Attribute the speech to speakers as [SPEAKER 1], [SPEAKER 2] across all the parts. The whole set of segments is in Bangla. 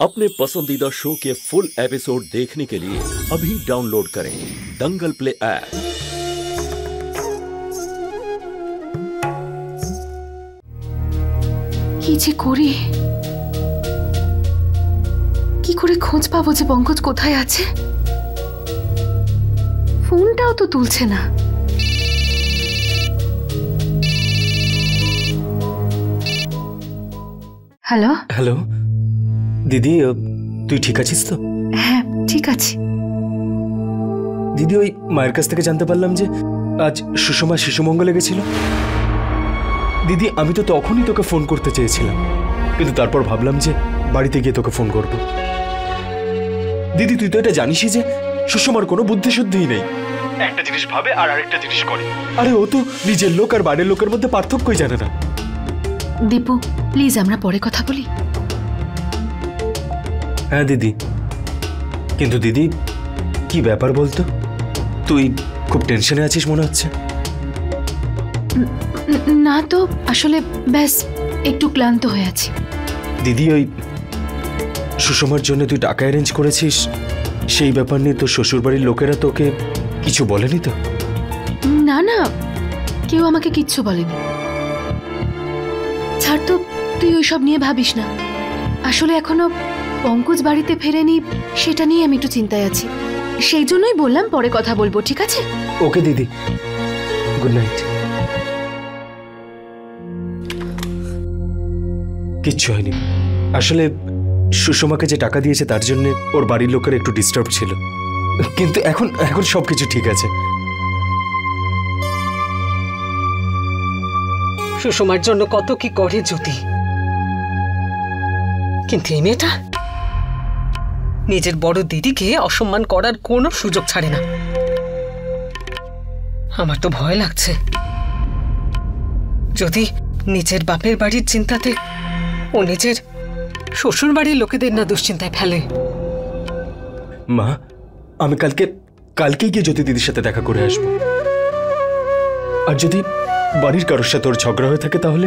[SPEAKER 1] अपने पसंदीदा शो के फुल एपिसोड देखने के लिए अभी डाउनलोड करें दंगल प्ले ऐप।
[SPEAKER 2] কি করে খোঁজ পাবো যে পঙ্কজ কোথায় আছে? ফোনটাও তো তুলছে না। হ্যালো
[SPEAKER 3] হ্যালো দিদি, তুই ঠিক আছিস তো?
[SPEAKER 2] হ্যাঁ ঠিক আছি।
[SPEAKER 3] দিদি, ওই মায়ের কাছ থেকে জানতে পারলাম যে আজ সুষমা শিশুমঙ্গলে গেছিল। দিদি, আমি তো তখনই তোকে ফোন করতে চেয়েছিলাম, কিন্তু তারপর ভাবলাম যে বাড়িতে গিয়ে তোকে ফোন করব। দিদি, তুই তো এটা জানিসই যে সুষমার কোনো বুদ্ধিশুদ্ধিই নেই। একটা জিনিস ভাবে আর আরেকটা জিনিস করে। আরে ও তো নিজের লোক আর বাইরের লোকের মধ্যে পার্থক্যই জানে না।
[SPEAKER 2] দীপু প্লিজ আমরা পরে কথা বলি।
[SPEAKER 3] হ্যাঁ দিদি, কিন্তু দিদি কি ব্যাপার বলতো? তুই খুব টেনশনে আছিস মনে হচ্ছে।
[SPEAKER 2] না তো, আসলে ব্যাস একটু ক্লান্ত হয়ে আছি।
[SPEAKER 3] দিদি, ওই সুষমার জন্য তুই টাকা অ্যারেঞ্জ করেছিস, সেই ব্যাপার নিয়ে তোর শ্বশুরবাড়ির লোকেরা তোকে কিছু বলেনি তো?
[SPEAKER 2] না না, কেউ আমাকে কিচ্ছু বলেনি। ছাড় তো, তুই ওইসব নিয়ে ভাবিস না। আসলে এখনো পঙ্কজ বাড়িতে ফেরেনি, সেটা নিয়ে আমি একটু চিন্তায় আছি। সেই জন্যই বললাম পরে কথা বলবো, ঠিক আছে?
[SPEAKER 3] ওকে দিদি, গুড নাইট। কিচ্ছু হয়নি। আসলে সুষমাকে যে টাকা দিয়েছে তার জন্য ওর বাড়ির লোকের একটু ডিস্টার্ব ছিল, কিন্তু এখন এখন সবকিছু ঠিক আছে।
[SPEAKER 4] সুষমার জন্য কত কি করে জ্যোতি, কিন্তু এই মেয়েটা নিজের বড় দিদিকে অসম্মান করার কোনো সুযোগ ছাড়ে না। আমার তো ভয় লাগছে, যদি নিজের বাপের বাড়ির চিন্তাতে ও নিজের শ্বশুর বাড়ির লোকেদের না দুশ্চিন্তায় ফেলে।
[SPEAKER 3] মা, আমি কালকেই গিয়ে জ্যোতি দিদির সাথে দেখা করে আসবো। আর যদি বাড়ির কারোর সাথে ওর ঝগড়া হয়ে থাকে, তাহলে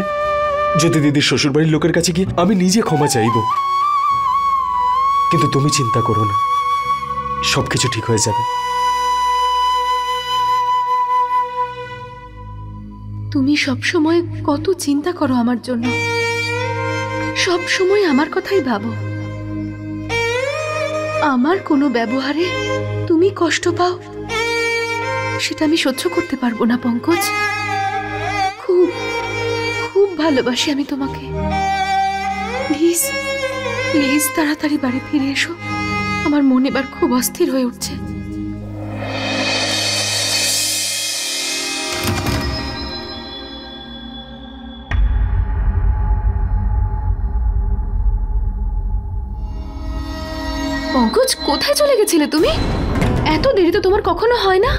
[SPEAKER 3] জ্যোতি দিদির শ্বশুর বাড়ির লোকের কাছে গিয়ে আমি নিজে ক্ষমা চাইব। কিন্তু তুমি চিন্তা করো না, সবকিছু ঠিক হয়ে যাবে।
[SPEAKER 2] তুমি সবসময় কত চিন্তা করো আমার জন্য, সব সময় আমার কথাই ভাবো। আমার কোনো ব্যবহারে তুমি কষ্ট পাও, সেটা আমি সহ্য করতে পারবো না পঙ্কজ। খুব খুব ভালোবাসি আমি তোমাকে। প্লিজ প্লিজ তাড়াতাড়ি বাড়ি ফিরে এসো, আমার মন এবার খুব অস্থির হয়ে উঠছে। পঙ্কজ, কোথায় চলে গেছিলে তুমি? এত দেরি তো তোমার কখনো হয় না।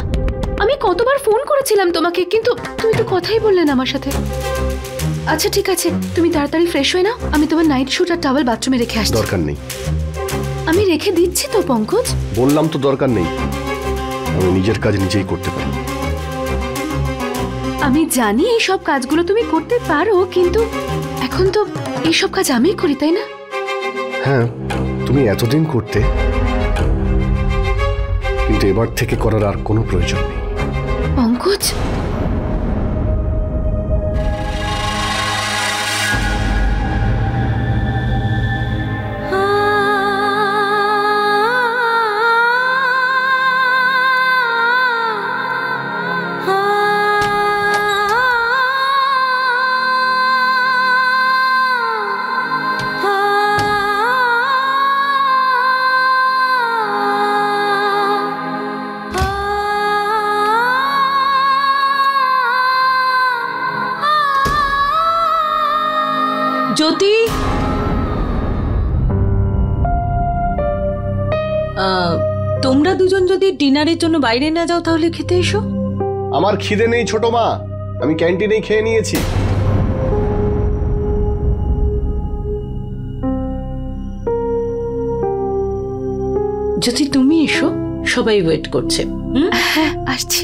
[SPEAKER 2] আমি কতবার ফোন করেছিলাম তোমাকে, কিন্তু তুমি তো কথাই বললে না আমার সাথে। আচ্ছা ঠিক আছে, তুমি তাড়াতাড়ি ফ্রেশ হয়ে নাও, আমি তোমার নাইট স্যুট আর টাওয়েল বাথরুমে রেখে আসছি।
[SPEAKER 5] দরকার নেই।
[SPEAKER 2] আমি রেখে দিচ্ছি তো পঙ্কজ।
[SPEAKER 5] বললাম তো দরকার নেই, আমি নিজের কাজ নিজেই করতে পারি।
[SPEAKER 2] আমি জানি এই সব কাজগুলো তুমি করতে পারো, কিন্তু এখন তো এই সব কাজ আমিই করি, তাই না?
[SPEAKER 5] হ্যাঁ, তুমি এতদিন করতে, কিন্তু এবার থেকে করার আর কোনো প্রয়োজন নেই।
[SPEAKER 2] পঙ্কজ,
[SPEAKER 6] জ্যোতি, তোমরা দুজন যদি ডিনারের জন্য বাইরে না যাও তাহলে খেতে এসো।
[SPEAKER 5] আমার খিদে নেই ছোট মা, আমি ক্যান্টিনেই খেয়ে নিয়েছি।
[SPEAKER 6] জ্যোতি তুমি এসো, সবাই ওয়েট করছে।
[SPEAKER 2] হ্যাঁ আসছি।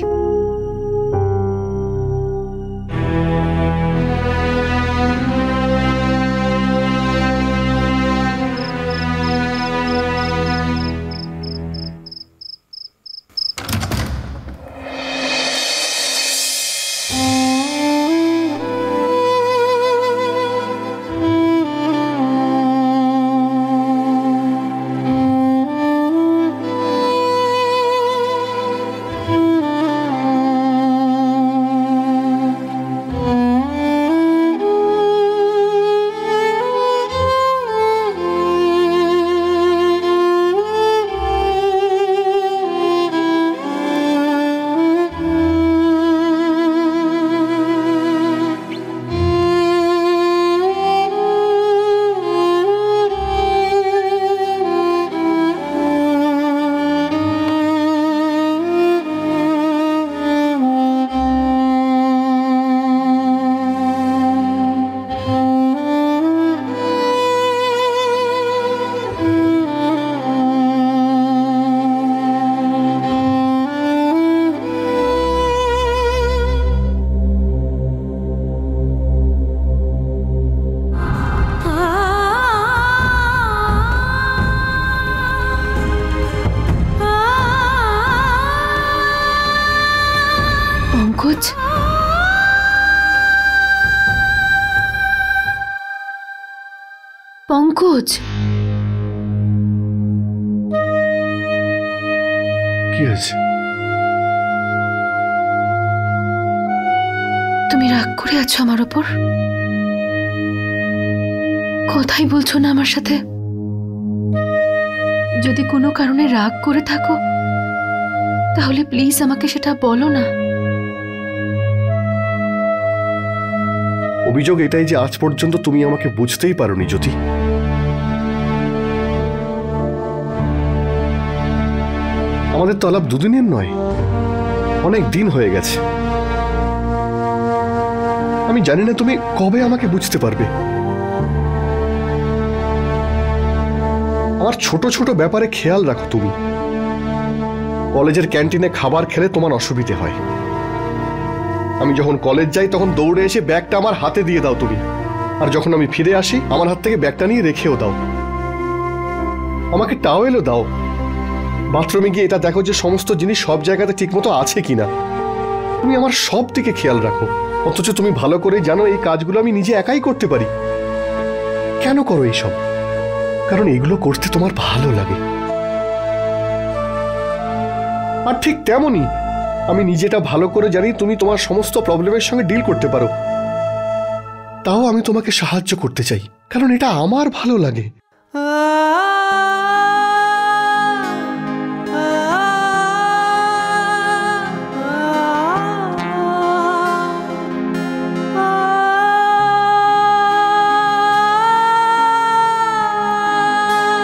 [SPEAKER 2] পঙ্কজ,
[SPEAKER 5] কি আছে?
[SPEAKER 2] তুমি রাগ করে আছো আমার ওপর? কথাই বলছো না আমার সাথে? যদি কোনো কারণে রাগ করে থাকো তাহলে প্লিজ আমাকে সেটা বলো না।
[SPEAKER 5] অভিযোগ এটাই যে আজ পর্যন্ত তুমি আমাকে বুঝতেই পারোনি জ্যোতি। আমাদের তো আলাপ দুদিনের নয়, অনেক দিন হয়ে গেছে। আমি জানি না তুমি কবে আমাকে বুঝতে পারবে। আমার ছোট ছোট ব্যাপারে খেয়াল রাখো তুমি। কলেজের ক্যান্টিনে খাবার খেলে তোমার অসুবিধে হয়, আমি যখন কলেজ যাই তখন দৌড়ে এসে ব্যাগটা আমার হাতে দিয়ে দাও তুমি, আর যখন আমি ফিরে আসি আমার হাত থেকে ব্যাগটা নিয়ে রেখেও দাও। আমাকে টাওয়েলও দাও। বাথরুমে গিয়ে এটা দেখো যে সমস্ত জিনিস সব জায়গাতে ঠিকমতো আছে কিনা। তুমি আমার সব দিকে খেয়াল রাখো, অথচ তুমি ভালো করে জানো এই কাজগুলো আমি নিজে একাই করতে পারি। কেন করো এইসব? কারণ এগুলো করতে তোমার ভালো লাগে। আর ঠিক তেমনই আমি নিজেটা ভালো করে জানি তুমি তোমার সমস্ত প্রবলেমের সঙ্গে ডিল করতে পারো, তাও আমি তোমাকে সাহায্য করতে চাই, কারণ এটা আমার ভালো লাগে।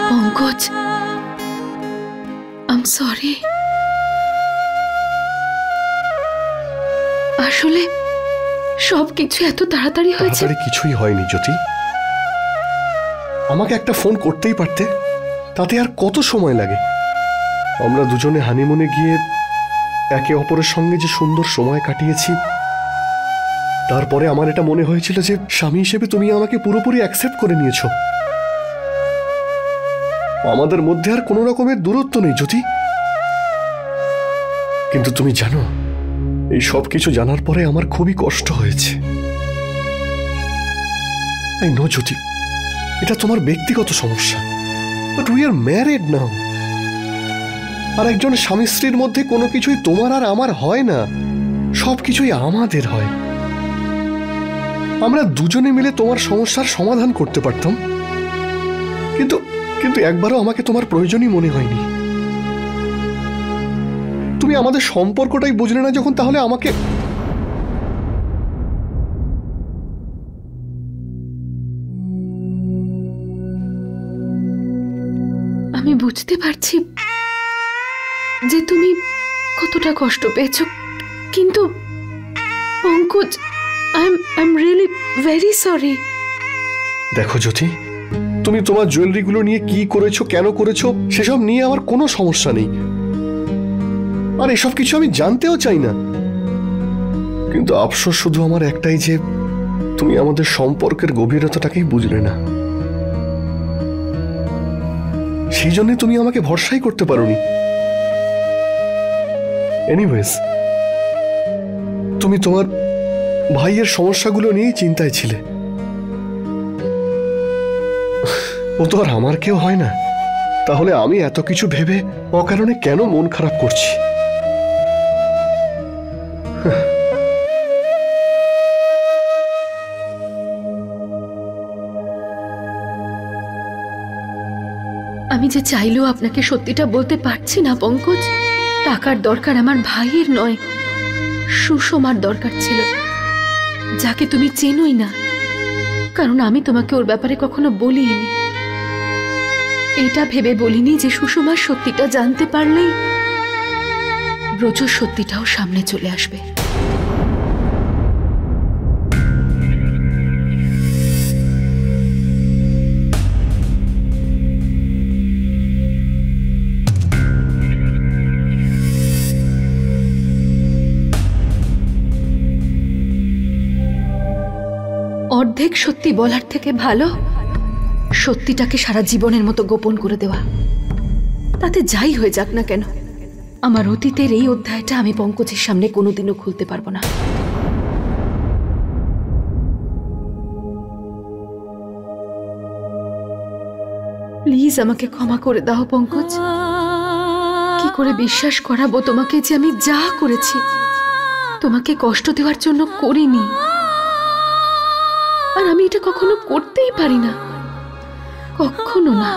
[SPEAKER 2] Pankaj, I am sorry. আসলে সবকিছু এত তাড়াতাড়ি হয়েছে।
[SPEAKER 5] তাড়াতাড়ি কিছুই হয়নি জ্যোতি। আমাকে একটা ফোন করতেই পারতে, তাতে আর কত সময় লাগে। আমরা দুজনে হানিমুনে গিয়ে একে অপরের সঙ্গে যে সুন্দর সময় কাটিয়েছি, তারপরে আমার এটা মনে হয়েছিল যে স্বামী হিসেবে তুমি আমাকে পুরোপুরি অ্যাকসেপ্ট করে নিয়েছো। আমাদের মধ্যে আর কোনো রকমের দূরত্ব নেই জ্যোতি। কিন্তু তুমি জানো, এই সব কিছু জানার পরে আমার খুবই কষ্ট হয়েছে। আই নো জ্যোতি, এটা তোমার ব্যক্তিগত সমস্যা, বাট উই আর ম্যারিড নাও। আর একজন স্বামী স্ত্রীর মধ্যে কোনো কিছুই তোমার আর আমার হয় না, সবকিছুই আমাদের হয়। আমরা দুজনে মিলে তোমার সমস্যার সমাধান করতে পারতাম, কিন্তু কিন্তু একবারও আমাকে তোমার প্রয়োজনই মনে হয়নি। তুমি আমাদের সম্পর্কটাই বুঝলে না যখন, তাহলে আমাকে
[SPEAKER 2] আমি বুঝতে পারছি যে তুমি কতটা কষ্ট পেয়েছো, কিন্তু Pankaj, I am really very sorry.
[SPEAKER 5] দেখো জ্যোতি, তুমি তোমার জুয়েলারিগুলো নিয়ে কি করেছো, কেন করেছো, সেসব নিয়ে আমার কোনো সমস্যা নেই, আর এসব কিছু আমি জানতেও চাই না। কিন্তু আফসোস শুধু আমার একটাই যে তুমি আমাদের সম্পর্কের গভীরতাটাকেই বুঝলে না। সেই জন্য তুমি আমাকে ভরসাই করতে পারোনি। এনিওয়েজ, তুমি তোমার ভাইয়ের সমস্যাগুলো নিয়েই চিন্তায় ছিলে। ও তো আর আমার কেউ হয় না, তাহলে আমি এত কিছু ভেবে অকারণে কেন মন খারাপ করছি?
[SPEAKER 2] আমি যে চাইলেও আপনাকে সত্যিটা বলতে পারছি না পঙ্কজ। টাকার দরকার আমার ভাইয়ের নয়, সুষমার দরকার ছিল, যাকে তুমি চেনোই না, কারণ আমি তোমাকে ওর ব্যাপারে কখনো বলিনি। এটা ভেবে বলিনি যে সুষমার সত্যিটা জানতে পারলেই ব্রজর সত্যিটাও সামনে চলে আসবে। অর্ধেক সত্যি বলার থেকে ভালো সত্যিটাকে সারা জীবনের মতো গোপন করে দেওয়া। তাতে যাই হয়ে যাক না কেন, আমার অতীতের এই অধ্যায়টা আমি পঙ্কজের সামনে কোনোদিনও খুলতে পারবো না। প্লিজ আমাকে ক্ষমা করে দাও পঙ্কজ। কি করে বিশ্বাস করাবো তোমাকে যে আমি যা করেছি তোমাকে কষ্ট দেওয়ার জন্য করিনি? আর আমি এটা কখনো করতেই পারি না, কখনো না।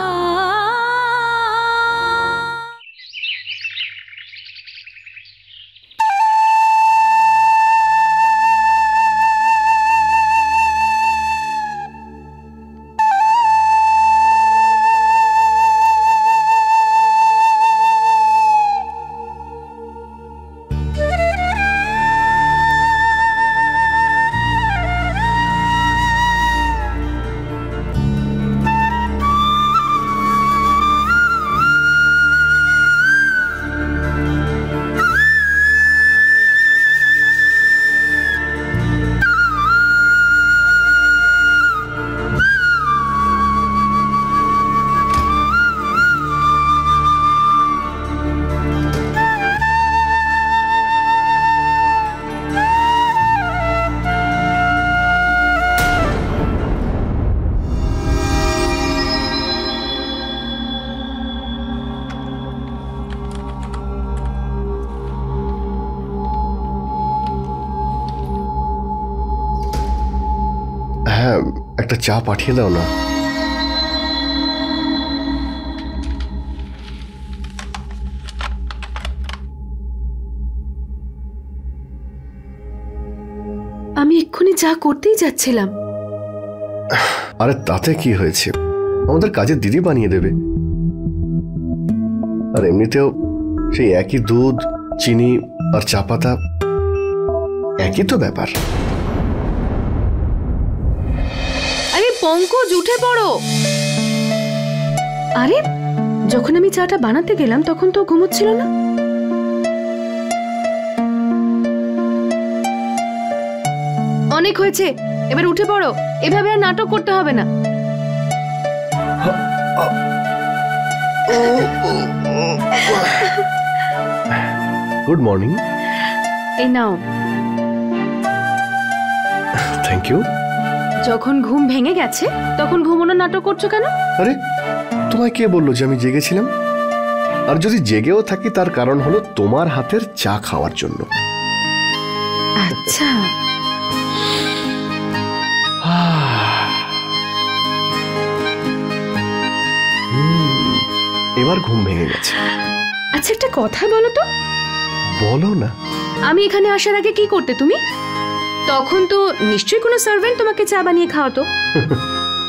[SPEAKER 5] হ্যাঁ, একটা চা পাঠিয়ে দাও না।
[SPEAKER 2] আমি এক্ষুনি চা করতেই যাচ্ছিলাম।
[SPEAKER 5] আরে তাতে কি হয়েছে, আমাদের কাজের দিদি বানিয়ে দেবে। আর এমনিতেও সেই একই দুধ, চিনি আর চা পাতা, একই তো ব্যাপার।
[SPEAKER 2] আরে পঙ্কজ, উঠে পড়ো। আরে যখন আমি চাটা বানাতে গেলাম তখন তো ঘুমোচ্ছিল না। অনেক হয়েছে, এবার উঠে পড়ো। এভাবে আর নাটক করতে হবে না।
[SPEAKER 5] Good morning.
[SPEAKER 2] এই নাও।
[SPEAKER 5] Thank you.
[SPEAKER 2] যখন ঘুম ভেঙে গেছে তখন ঘুমানোর নাটক করছো কেন?
[SPEAKER 5] আরে তোমায় কে বললো যে আমি জেগেছিলাম? আর যদি জেগেও থাকি তার কারণ হলো তোমার হাতের চা খাওয়ার জন্য।
[SPEAKER 2] আচ্ছা,
[SPEAKER 5] এবার ঘুম ভেঙে গেছে।
[SPEAKER 2] আচ্ছা একটা কথা বলো তো।
[SPEAKER 5] বলো না।
[SPEAKER 2] আমি এখানে আসার আগে কি করতে তুমি? তখন তো নিশ্চয়ই কোনো সার্ভেন্ট তোমাকে চা বানিয়ে খাওয়াতো।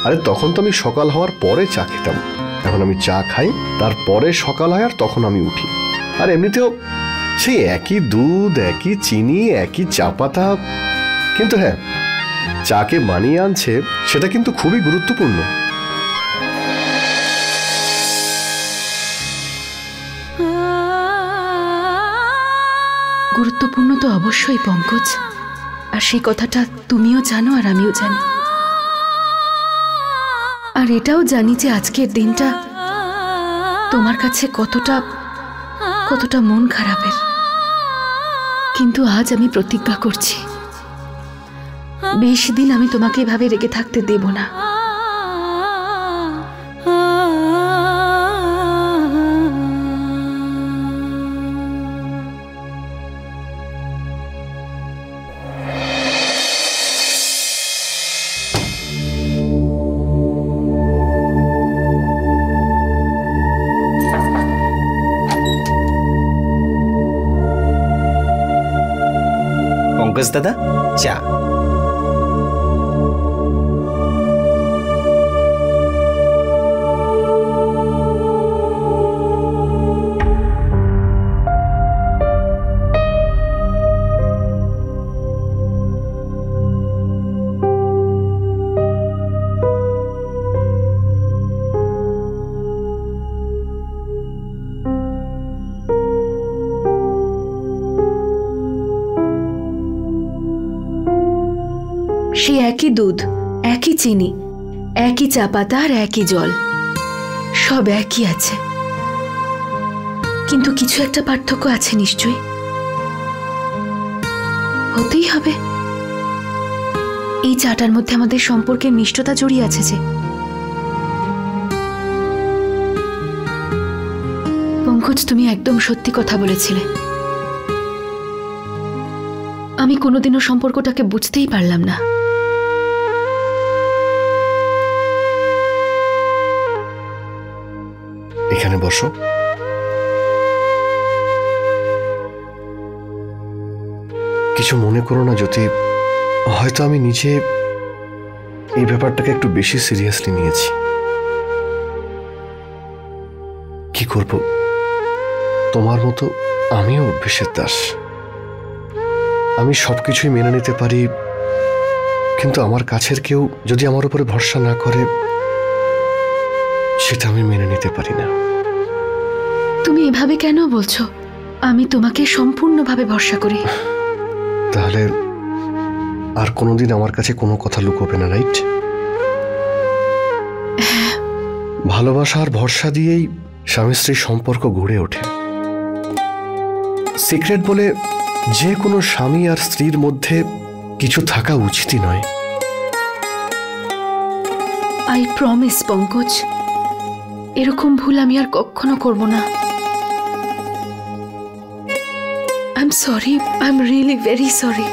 [SPEAKER 5] আরে তখন তো আমি সকাল হওয়ার পরে চা খেতাম, এখন আমি চা খাই, তারপরে সকাল হয় আর তখন আমি উঠি। আর এমনিতেও সেই একই দুধ, একই চিনি, একই চা পাতা। কিন্তু হ্যাঁ, চাকে বানিয়ে আনছে সেটা কিন্তু খুবই গুরুত্বপূর্ণ।
[SPEAKER 2] গুরুত্বপূর্ণ তো অবশ্যই পঙ্কজ, আর সেই কথাটা তুমিও জানো আর আমিও জানি। আর এটাও জানি যে আজকের দিনটা তোমার কাছে কতটা মন খারাপের। কিন্তু আজ আমি প্রতিজ্ঞা করছি, বেশি দিন আমি তোমাকে এভাবে রেগে থাকতে দেব না।
[SPEAKER 3] পঙ্কজ দাদা, চা।
[SPEAKER 2] সে একই দুধ, একই চিনি, একই চা পাতা আর একই জল, সব একই আছে। কিন্তু কিছু একটা পার্থক্য আছে নিশ্চয়ই, হতেই হবে। এই চাটার মধ্যে আমাদের সম্পর্কের মিষ্টতা জড়িয়ে আছে যে। পঙ্কজ, তুমি একদম সত্যি কথা বলেছিলে। আমি কোনোদিনও সম্পর্কটাকে বুঝতেই পারলাম না।
[SPEAKER 5] এখানে বসো। কিছু মনে করো না জ্যোতি, হয়তো আমি নিজে এই ব্যাপারটাকে একটু বেশি সিরিয়াসলি নিয়েছি। কি করব, তোমার মতো আমিও অভ্যেসের দাস। আমি সবকিছুই মেনে নিতে পারি, কিন্তু আমার কাছের কেউ যদি আমার উপরে ভরসা না করে, সেটা আমি মেনে নিতে পারি না।
[SPEAKER 2] তুমি এভাবে কেন বলছো? আমি তোমাকে সম্পূর্ণভাবে ভরসা করি।
[SPEAKER 5] তাহলে আর কোনোদিন আমার কাছে কোনো কথা লুকোবে না, রাইট? ভালোবাসা আর ভরসা দিয়েই স্বামী স্ত্রীর সম্পর্ক গড়ে ওঠে। সিক্রেট বলে যে কোনো স্বামী আর স্ত্রীর মধ্যে কিছু থাকা উচিতই নয়।
[SPEAKER 2] আই প্রমিস পঙ্কজ, এরকম ভুল আমি আর কখনো করব না। I am sorry, I am really very sorry.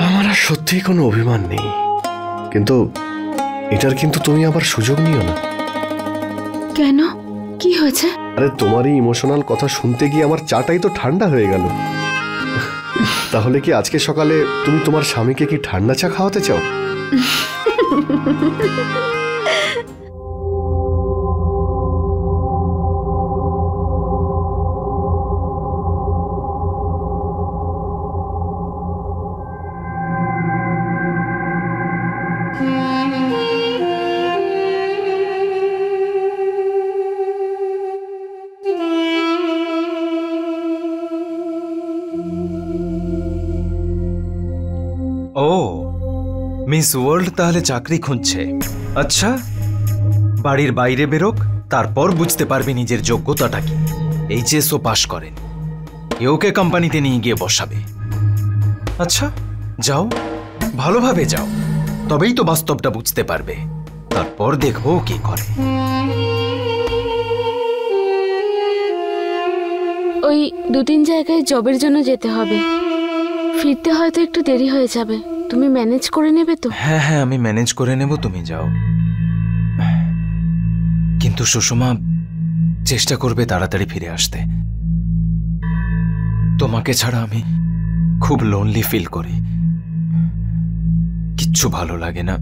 [SPEAKER 5] আমার আর সত্যিই কোনো অভিমান নেই, কিন্তু এটার কিন্তু তুমি আবার সুযোগ নিও না।
[SPEAKER 2] কেন, কি হয়েছে?
[SPEAKER 5] আরে তোমার এই ইমোশনাল কথা শুনতে গিয়ে আমার চাটাই তো ঠান্ডা হয়ে গেল। তাহলে কি আজকে সকালে তুমি তোমার স্বামীকে কি ঠান্ডা চা খাওয়াতে চাও?
[SPEAKER 3] ও, মিস ওয়ার্ল্ড তাহলে চাকরি খুঁজছে। আচ্ছা, বাড়ির বাইরে বেরোক, তারপর বুঝতে পারবে নিজের যোগ্যতাটা কি। এইচএসও পাশ করেন, ওকে কোম্পানিতে নিয়ে গিয়ে বসাবে। আচ্ছা যাও, ভালোভাবে যাও, তবেই তো বাস্তবটা বুঝতে পারবে। তারপর দেখো কি করে।
[SPEAKER 7] ওই 2-3 জায়গায় জবের জন্য যেতে হবে, ফিরতে হয়তো একটু দেরি হয়ে যাবে। তুমি ম্যানেজ করে নেবে তো?
[SPEAKER 3] হ্যাঁ হ্যাঁ, আমি ম্যানেজ করে নেব, তুমি যাও। কিন্তু সুষমা চেষ্টা করবে তাড়াতাড়ি ফিরে আসতে। তোমাকে ছাড়া আমি খুব লোনলি ফিল করি, কিচ্ছু ভালো লাগে না।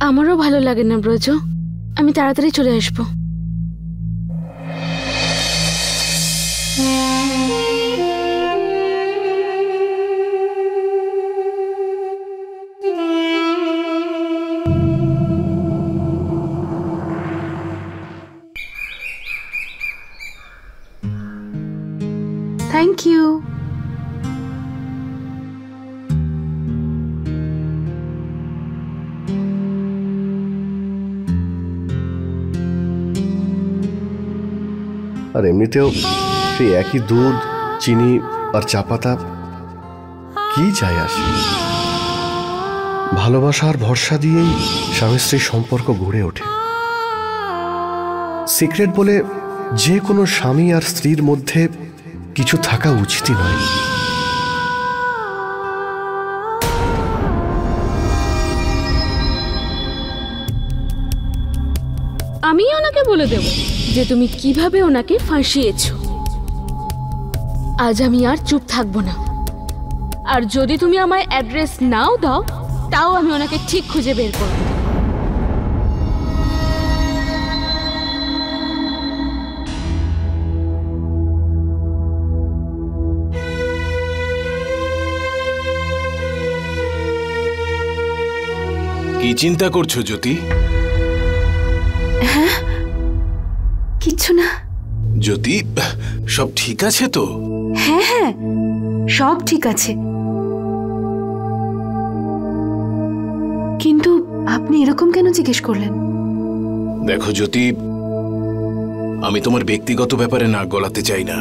[SPEAKER 7] আমারও ভালো লাগে না ব্রজ, আমি তাড়াতাড়ি চলে আসবো।
[SPEAKER 2] Thank you.
[SPEAKER 5] আর এমনিতেও সেই একই দুধ, চিনি আর চা পাতা, কি যায় আসে? ভালোবাসা আর ভরসা দিয়েই স্বামী স্ত্রীর সম্পর্ক গড়ে ওঠে। সিক্রেট বলে যে কোনো স্বামী আর স্ত্রীর মধ্যে কিছু থাকা উচিতই নয়।
[SPEAKER 7] আমি ওনাকে বলে দেব যে তুমি কিভাবে ওনাকে ফাঁসিয়েছো। আজ আমি আর চুপ থাকবো না, আর যদি তুমি আমায় অ্যাড্রেস নাও দাও, তাও আমি ওনাকে ঠিক খুঁজে বের করব।
[SPEAKER 8] কি চিন্তা করছো জ্যোতি?
[SPEAKER 2] হ্যাঁ, কিচ্ছু না।
[SPEAKER 8] জ্যোতি, সব ঠিক আছে তো?
[SPEAKER 2] হ্যাঁ হ্যাঁ, সব ঠিক আছে। কিন্তু আপনি এরকম কেন জিজ্ঞেস করলেন?
[SPEAKER 8] দেখো জ্যোতি, আমি তোমার ব্যক্তিগত ব্যাপারে নাক গলাতে চাই না,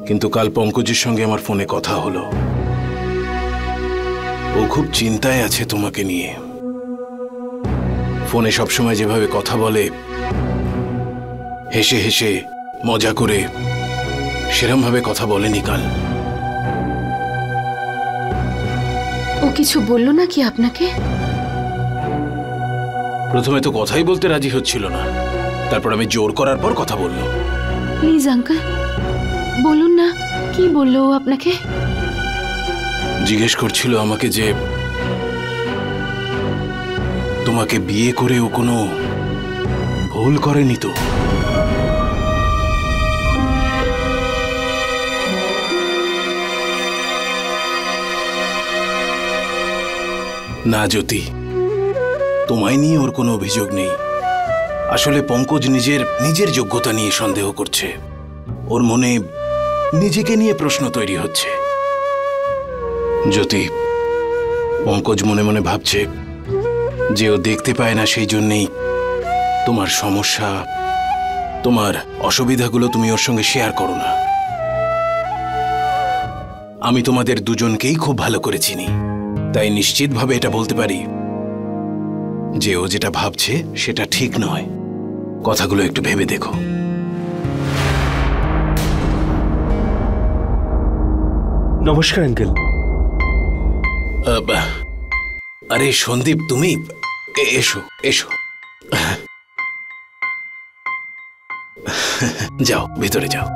[SPEAKER 8] কিন্তু কাল পঙ্কজের সঙ্গে আমার ফোনে কথা হলো। ও খুব চিন্তায় আছে তোমাকে নিয়ে। ফোনে সবসময় যেভাবে কথা বলে হেসে হেসে মজা করে সেরম ভাবে কথা বলেনি কাল।
[SPEAKER 2] ও কিছু বললো না কি আপনাকে?
[SPEAKER 8] প্রথমে তো কথাই বলতে রাজি হচ্ছিল না, তারপর আমি জোর করার পর কথা বলল।
[SPEAKER 2] প্লিজ আঙ্কেল বলুন না, কি বললো ও আপনাকে?
[SPEAKER 8] জিজ্ঞেস করছিল আমাকে যে তোমাকে বিয়ে করে ও কোনো ভুল করেনি তো। না জ্যোতি, তোমায় নিয়ে ওর কোনো অভিযোগ নেই। আসলে পঙ্কজ নিজের যোগ্যতা নিয়ে সন্দেহ করছে। ওর মনে নিজেকে নিয়ে প্রশ্ন তৈরি হচ্ছে। জ্যোতি, পঙ্কজ মনে মনে ভাবছে যে ও দেখতে পায় না, সেই জন্যেই তোমার সমস্যা, তোমার অসুবিধাগুলো তুমি ওর সঙ্গে শেয়ার করো না। আমি তোমাদের দুজনকেই খুব ভালো করে চিনি, তাই নিশ্চিতভাবে এটা বলতে পারি যে ও যেটা ভাবছে সেটা ঠিক নয়। কথাগুলো একটু ভেবে দেখো।
[SPEAKER 3] নমস্কার আঙ্কেল।
[SPEAKER 8] আরে সন্দীপ, তুমি এসো এসো, যাও ভেতরে যাও।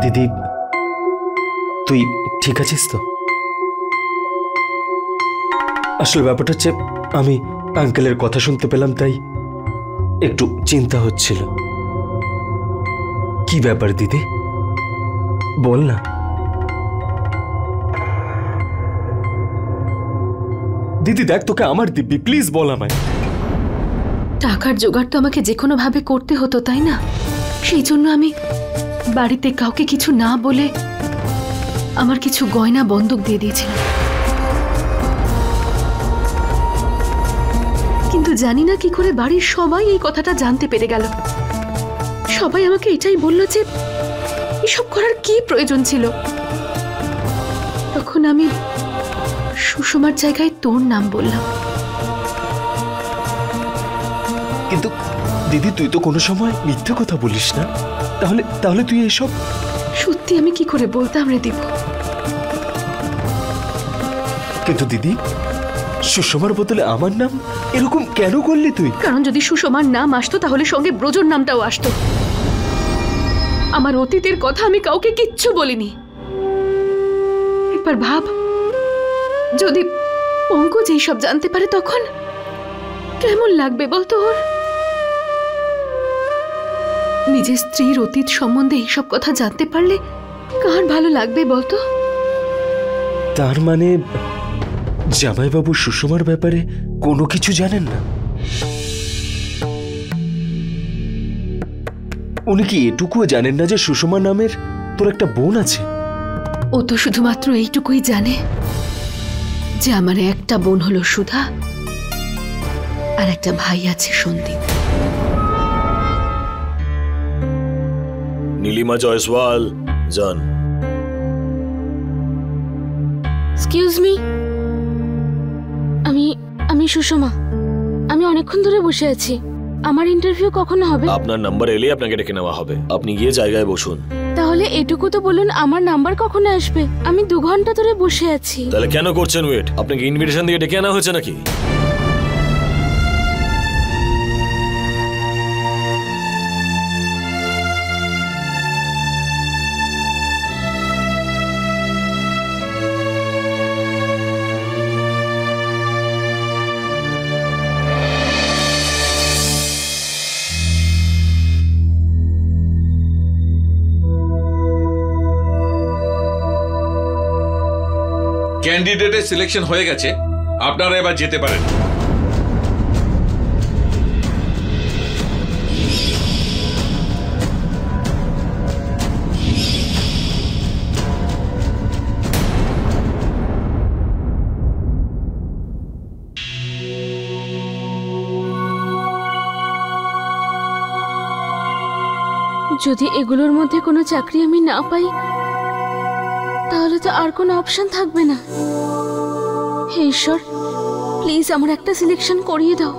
[SPEAKER 3] দিদি, তুই ঠিক আছিস তো? আসলে ব্যাপারটা হচ্ছে আমি আঙ্কেলের কথা শুনতে পেলাম, তাই একটু চিন্তা হচ্ছিল। কি ব্যাপার দিদি, বল না। দিদি দেখ, তোকে আমার দিব্যি, প্লিজ বল আমায়।
[SPEAKER 2] টাকার জোগাড় তো আমাকে যে কোনো ভাবে করতে হতো, তাই না? সেই জন্য আমি বাড়িতে কাউকে কিছু না বলে আমার কিছু গয়না বন্ধক দিয়ে দিয়েছিলাম। কিন্তু জানি না কি করে বাড়ির সবাই এই কথাটা জানতে পেরে গেল। সবাই আমাকে এটাই বলল যে এসব করার কি প্রয়োজন ছিল। তখন আমি সুষমার জায়গায় তোর নাম বললাম।
[SPEAKER 3] কিন্তু দিদি, তুই তো কোনো সময় মিথ্যে কথা বলিস না, তাহলে তুই এসব।
[SPEAKER 2] সত্যি আমি কি করে বলতাম রে দীপু?
[SPEAKER 3] কিন্তু দিদি, সুষমার বদলে আমার নাম এরকম কেন করলি তুই?
[SPEAKER 2] কারণ যদি সুষমার নাম আসতো তাহলে সঙ্গে ব্রজর নামটাও আসতো। আমার অতীতের কথা আমি কাউকে কিচ্ছু বলিনি। একবার ভাব, যদি পঙ্কজ এইসব জানতে পারে তখন কেমন লাগবে বলতো ওর? নিজের স্ত্রীর অতীত সম্বন্ধে এইসব কথা জানতে পারলে কার ভালো লাগবে বলতো?
[SPEAKER 3] তার মানে জামাইবাবু সুষমার ব্যাপারে কোনো কিছু জানেন না? উনি কি এটুকুও জানেন না যে সুষমা নামের তোর একটা বোন আছে?
[SPEAKER 2] ও তো শুধুমাত্র এইটুকুই জানে যে আমার একটা বোন হলো সুধা আর একটা ভাই আছে সন্দীপ।
[SPEAKER 1] নীলিমা জয়সওয়াল জান।
[SPEAKER 7] এক্সকিউজ মি, আমি সুষমা। আমি অনেকক্ষণ ধরে বসে আছি। আমার ইন্টারভিউ কখন হবে?
[SPEAKER 1] আপনার নাম্বার এলে আপনাকে ডেকে নেওয়া হবে। আপনি গিয়ে জায়গায় বসুন।
[SPEAKER 7] তাহলে এটুকু তো বলুন আমার নাম্বার কখন আসবে? আমি 2 ঘন্টা ধরে বসে আছি।
[SPEAKER 1] তাহলে কেন করছেন ওয়েট? আপনাকে ইনভিটেশন দিয়ে ডেকে আনা হয়েছে নাকি?
[SPEAKER 9] ক্যান্ডিডেটের সিলেকশন হয়ে গেছে, আপনারা এবার যেতে পারেন।
[SPEAKER 7] যদি এগুলোর মধ্যে কোনো চাকরি আমি না পাই তাহলে তো আর কোনো অপশন থাকবে না। হে ঈশ্বর, প্লিজ আমার একটা সিলেকশন করিয়ে দাও।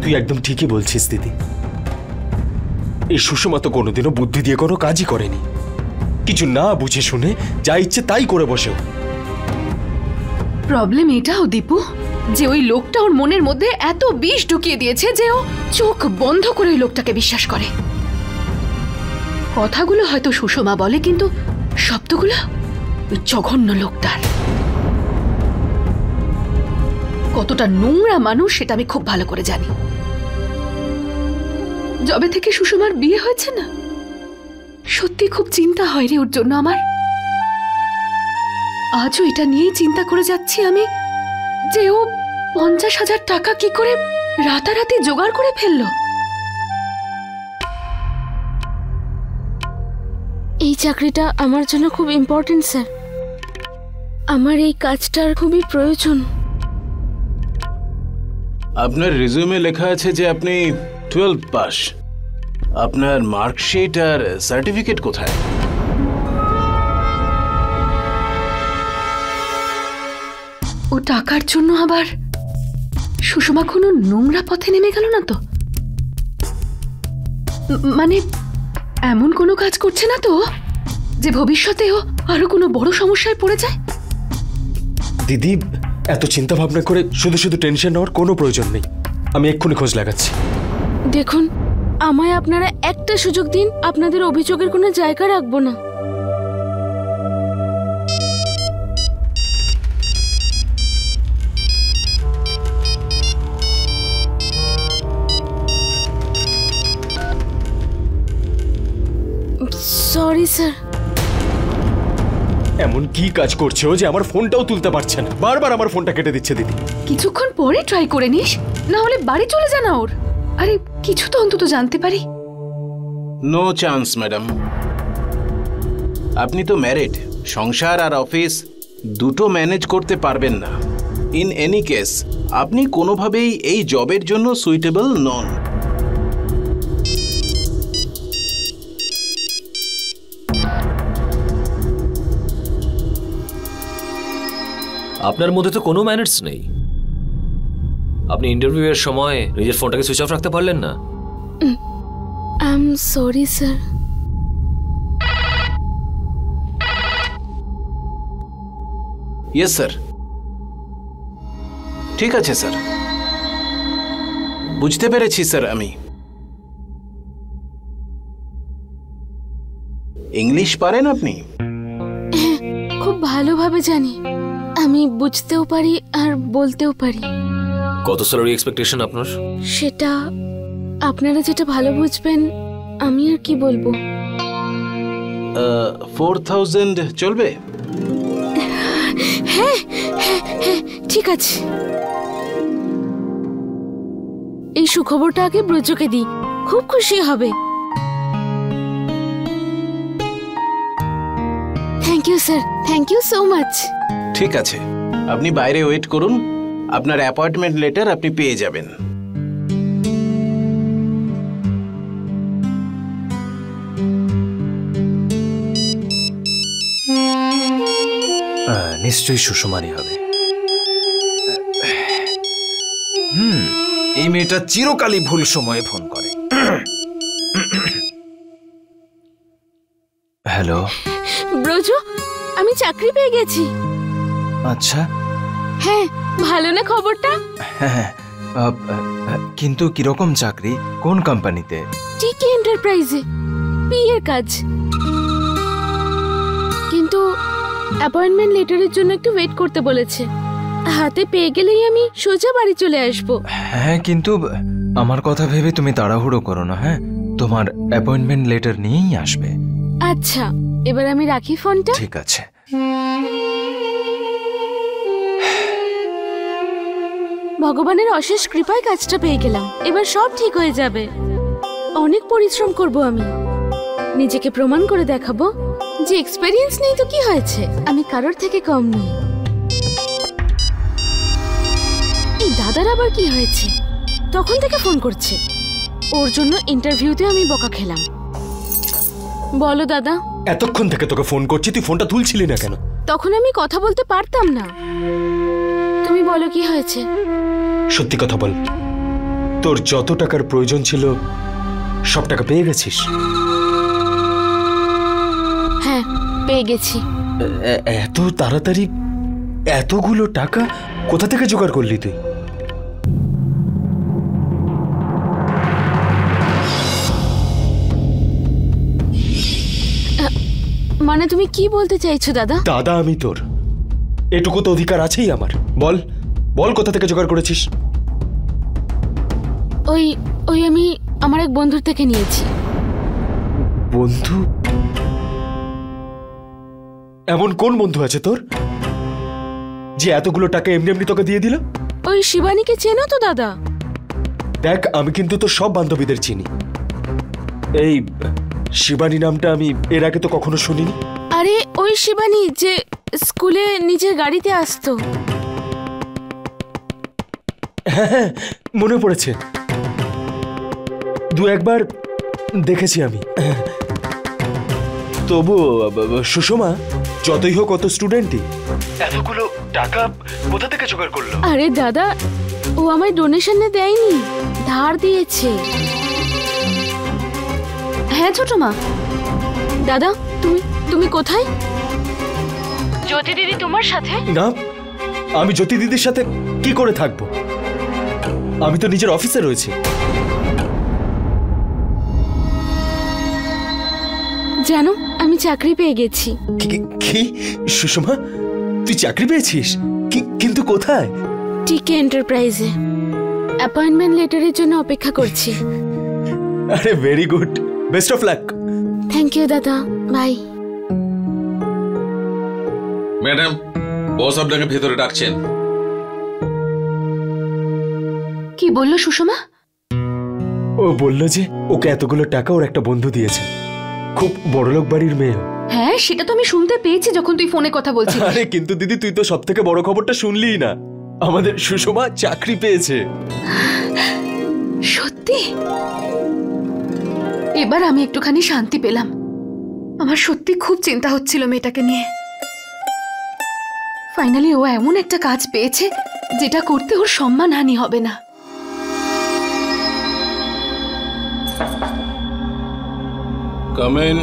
[SPEAKER 3] তুই একদম ঠিকই বলছিস দিদি। এই সুষমা তো কোনোদিনও বুদ্ধি দিয়ে কোনো কাজই করেনি, কিছু না বুঝে শুনে যা ইচ্ছে তাই করে বসেও।
[SPEAKER 2] প্রবলেম এটাও দীপু যে ওই লোকটা ওর মনের মধ্যে এত বিষ ঢুকিয়ে দিয়েছে যে ও চোখ বন্ধ করে ওই লোকটাকে বিশ্বাস করে। কথাগুলো হয়তো সুষমা বলে, কিন্তু শব্দগুলো ওই জঘন্য লোকটার। কতটা নোংরা মানুষ সেটা আমি খুব ভালো করে জানি। যবে থেকে সুষমার বিয়ে হয়েছে না, সত্যি খুব চিন্তা হয় রে ওর জন্য আমার। আজও এটা নিয়েই চিন্তা করে যাচ্ছি আমি যে ও 50,000 টাকা কি করে রাতারাতি জোগাড় করে ফেললো।
[SPEAKER 7] এই চাকরিটা আমার জন্য খুব ইম্পর্টেন্ট স্যার। আমার এই কাজটার খুবই প্রয়োজন।
[SPEAKER 8] আপনার রিজিউমে লেখা আছে যে আপনি 12 পাস। আপনার মার্কশিট আর সার্টিফিকেট কোথায়?
[SPEAKER 2] ও টাকার জন্য আবার সুষমা কোনো নোংরা পথে নেমে গেল না তো? মানে এমন কোনো কাজ করছে না তো যে ভবিষ্যতে ও আরো কোনো বড় সমস্যায় পড়ে যায়?
[SPEAKER 3] দিদি, এত চিন্তা ভাবনা করে শুধু শুধু টেনশন নেওয়ার কোনো প্রয়োজন নেই। আমি এক্ষুনি খোঁজ লাগাচ্ছি।
[SPEAKER 7] দেখুন, আমায় আপনারা একটা সুযোগ দিন, আপনাদের অভিযোগের কোনো জায়গা রাখবো না। Sorry sir.
[SPEAKER 3] এমন কি কাজ করছে ও যে আমার ফোনটাও তুলতে পারছে না? বারবার আমার ফোনটা কেটে দিচ্ছে দিদি।
[SPEAKER 2] কিছুক্ষণ পরে ট্রাই করে নিস, না হলে বাড়ি চলে যা না ওর। আরে কিছু তো অন্তত জানতে পারি।
[SPEAKER 8] No chance madam. আপনি তো ম্যারিড, সংসার আর অফিস দুটো ম্যানেজ করতে পারবেন না। ইন এনি কেস আপনি কোনোভাবেই এই জবের জন্য সুইটেবল নন।
[SPEAKER 10] আপনার মধ্যে তো কোনো ম্যানার্স নেই। আপনি ইন্টারভিউ এর সময় নিজের ফোনটাকে সুইচ অফ রাখতে পারলেন না?
[SPEAKER 7] I am sorry sir.
[SPEAKER 8] Yes sir. ঠিক আছে স্যার, বুঝতে পেরেছি স্যার। আমি ইংলিশ পারেন আপনি?
[SPEAKER 7] খুব ভালোভাবে জানি। আমি বুঝতেও পারি আর বলতেও পারি।
[SPEAKER 10] কত স্যালারি এক্সপেকটেশন আপনার?
[SPEAKER 7] সেটা আপনারা যেটা ভালো বুঝবেন। আমি আর কি বলবো।
[SPEAKER 8] 4000 চলবে?
[SPEAKER 7] হ্যাঁ হ্যাঁ হ্যাঁ, ঠিক আছে। এই সুখবরটা আগে ব্রজকে দিই, খুব খুশি হবে। Thank you sir, thank you so much.
[SPEAKER 8] ঠিক আছে, আপনি বাইরে ওয়েট করুন। আপনার অ্যাপয়েন্টমেন্ট লেটার আপনি পেয়ে যাবেন।
[SPEAKER 11] নিশ্চয়ই সুষমারই হবে। এই মেয়েটা চিরকালই ভুল সময়ে ফোন করে। হ্যালো
[SPEAKER 7] ব্রজ, আমি চাকরি পেয়ে গেছি।
[SPEAKER 11] আচ্ছা,
[SPEAKER 7] হ্যাঁ, ভালো না খবরটা?
[SPEAKER 11] হ্যাঁ, কিন্তু কিরকম চাকরি, কোন কোম্পানিতে?
[SPEAKER 7] টিকে এন্টারপ্রাইজে, পিএর কাজ। কিন্তু অ্যাপয়েন্টমেন্ট লেটারের জন্য একটু ওয়েট করতে বলেছে। হাতে পেয়ে গেলেই আমি সোজা বাড়ি চলে আসব।
[SPEAKER 11] হ্যাঁ, কিন্তু আমার কথা ভেবে তুমি তাড়াহুড়ো করো না। হ্যাঁ, তোমার অ্যাপয়েন্টমেন্ট লেটার নিয়েই আসবে।
[SPEAKER 7] আচ্ছা, এবার আমি রাখি ফোনটা।
[SPEAKER 11] ঠিক আছে।
[SPEAKER 7] ভগবানের অশেষ কৃপায় কাজটা পেয়ে গেলাম। এবার সব ঠিক হয়ে যাবে। অনেক পরিশ্রম করব আমি, নিজেকে প্রমাণ করে দেখাবো যে এক্সপেরিয়েন্স নেই তো কি হয়েছে, আমি কারোর থেকে কম নই। এই দাদার আবার কি হয়েছে? তখন থেকে ফোন করছে। ওর জন্য ইন্টারভিউতে আমি বকা খেলাম। বলো দাদা।
[SPEAKER 3] এতক্ষণ থেকে তোকে ফোন করছি, তুই ফোনটা তুলছিলি না কেন?
[SPEAKER 7] তখন আমি কথা বলতে পারতাম না। তুমি বলো কি হয়েছে?
[SPEAKER 3] সত্যি কথা বল, তোর যত টাকার প্রয়োজন ছিল সব টাকা পেয়ে গেছিস?
[SPEAKER 7] হ্যাঁ, পেয়ে গেছি।
[SPEAKER 3] এত তাড়াতাড়ি এতগুলো টাকা কোথা থেকে জোগাড় করলি তুই?
[SPEAKER 7] মানে তুমি কি বলতে চাইছো দাদা?
[SPEAKER 3] দাদা আমি তোর, এটুকু তো অধিকার আছেই আমার। বল বল কোথা থেকে জোগাড় করেছিস?
[SPEAKER 7] ওই ওই আমি আমার এক বন্ধুর থেকে নিয়েছি।
[SPEAKER 3] বন্ধু? এমন কোন বন্ধু আছে তোর যে এতগুলো টাকা এমনি এমনি তোকে দিয়ে দিল?
[SPEAKER 7] ওই শিবানীকে চেনো তো দাদা?
[SPEAKER 3] দেখ, আমি কিন্তু তোর সব বান্ধবীদের চিনি। এই শিবানী নামটা আমি এর আগে তো কখনো শুনিনি।
[SPEAKER 7] আরে ওই শিবানী যে স্কুলে নিজের গাড়িতে আসতো।
[SPEAKER 3] হ্যাঁ, মনে পড়েছে, দু একবার দেখেছি আমি। তবু সুষমা, যতই হোক কত স্টুডেন্টই, এতগুলো টাকা কোথা থেকে জোগাড় করলো?
[SPEAKER 7] আরে দাদা, ও আমায় ডোনেশনে দেয়নি, ধার দিয়েছে।
[SPEAKER 2] হ্যাঁ ছোট মা।
[SPEAKER 7] দাদা তুমি কোথায়? জ্যোতি দিদি তোমার সাথে?
[SPEAKER 3] না, আমি জ্যোতি দিদির সাথে কি করে থাকবো? আমি তো নিজের অফিসে রয়েছি।
[SPEAKER 7] জানো, আমি চাকরি পেয়ে গেছি।
[SPEAKER 3] কি সুষমা, তুই চাকরি পেয়েছিস? কিন্তু কোথায়?
[SPEAKER 7] টিকে এন্টারপ্রাইজে। অ্যাপয়েন্টমেন্ট লেটারের জন্য অপেক্ষা করছি।
[SPEAKER 3] আরে very good, best of luck.
[SPEAKER 7] Thank you দাদা, বাই।
[SPEAKER 9] ম্যাডাম, বস আপনাকে ভেতরে ডাকছেন।
[SPEAKER 2] কি বললো সুষমা?
[SPEAKER 3] ও বললো যে ওকে এতগুলো টাকা ওর একটা বন্ধু দিয়েছে, খুব বড়লোক বাড়ির মেয়ে।
[SPEAKER 2] হ্যাঁ, সেটা তো আমি শুনতে পেয়েছি যখন তুই ফোনে কথা বলছিস।
[SPEAKER 3] আরে কিন্তু দিদি, তুই তো সব থেকে বড় খবরটা শুনলিই না। আমাদের সুষমা চাকরি পেয়েছে।
[SPEAKER 2] সত্যি? এবার আমি একটুখানি শান্তি পেলাম। আমার সত্যি খুব চিন্তা হচ্ছিল মেয়েটাকে নিয়ে। ফাইনালি ও এমন একটা কাজ পেয়েছে যেটা করতে ওর সম্মানহানি হবে না।
[SPEAKER 8] Come in.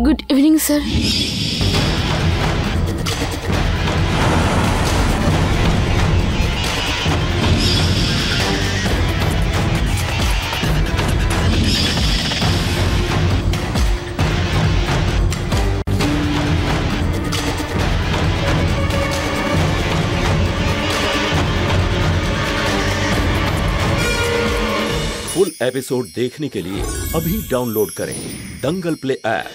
[SPEAKER 7] Good evening, sir.
[SPEAKER 1] Full episode देखने के लिए अभी डाउनलोड करें दंगल प्ले ऐप।